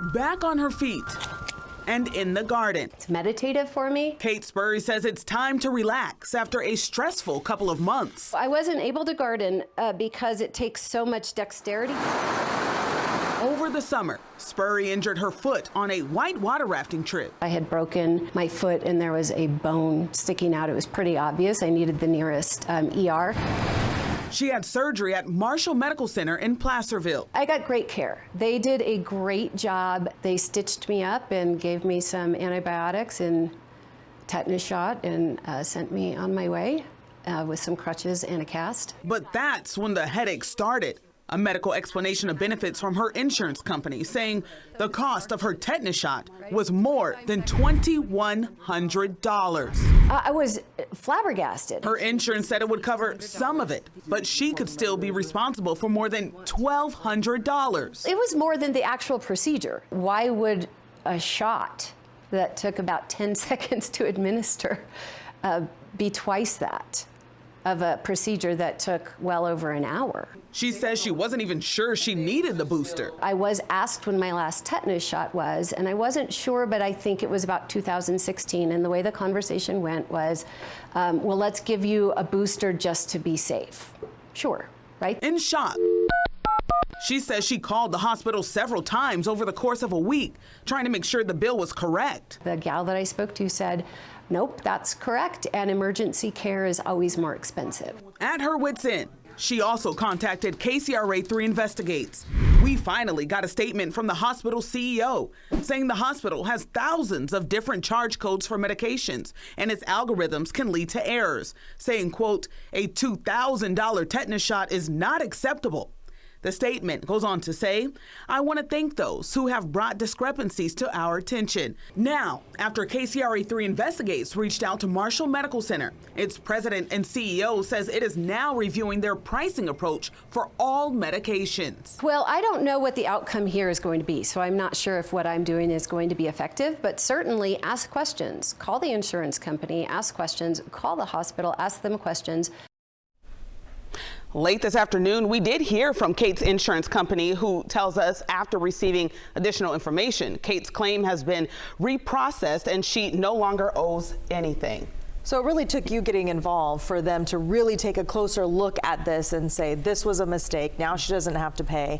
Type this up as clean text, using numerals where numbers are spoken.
back on her feet and in the garden. It's meditative for me. Kate Spurry says it's time to relax after a stressful couple of months. I wasn't able to garden because it takes so much dexterity. Over the summer, Spurry injured her foot on a whitewater rafting trip. I had broken my foot and there was a bone sticking out. It was pretty obvious. I needed the nearest ER. She had surgery at Marshall Medical Center in Placerville. I got great care. They did a great job. They stitched me up and gave me some antibiotics and tetanus shot and sent me on my way with some crutches and a cast. But that's when the headache started. A medical explanation of benefits from her insurance company saying the cost of her tetanus shot was more than $2,100. I was flabbergasted. Her insurance said it would cover some of it, but she could still be responsible for more than $1,200. It was more than the actual procedure. Why would a shot that took about 10 seconds to administer be twice that of a procedure that took well over an hour? She says she wasn't even sure she needed the booster. I was asked when my last tetanus shot was, and I wasn't sure, but I think it was about 2016. And the way the conversation went was, well, let's give you a booster just to be safe. Sure, right? In shock. She says she called the hospital several times over the course of a week, trying to make sure the bill was correct. The gal that I spoke to said, nope, that's correct, and emergency care is always more expensive. At her wit's end, she also contacted KCRA 3 Investigates. We finally got a statement from the hospital CEO saying the hospital has thousands of different charge codes for medications and its algorithms can lead to errors, saying, quote, a $2,000 tetanus shot is not acceptable. The statement goes on to say, I want to thank those who have brought discrepancies to our attention. Now, after KCRA 3 Investigates reached out to Marshall Medical Center, its president and CEO says it is now reviewing their pricing approach for all medications. Well, I don't know what the outcome here is going to be, so I'm not sure if what I'm doing is going to be effective, but certainly ask questions. Call the insurance company, ask questions, call the hospital, ask them questions. Late this afternoon, we did hear from Kate's insurance company, who tells us after receiving additional information, Kate's claim has been reprocessed and she no longer owes anything. So it really took you getting involved for them to really take a closer look at this and say this was a mistake. Now she doesn't have to pay.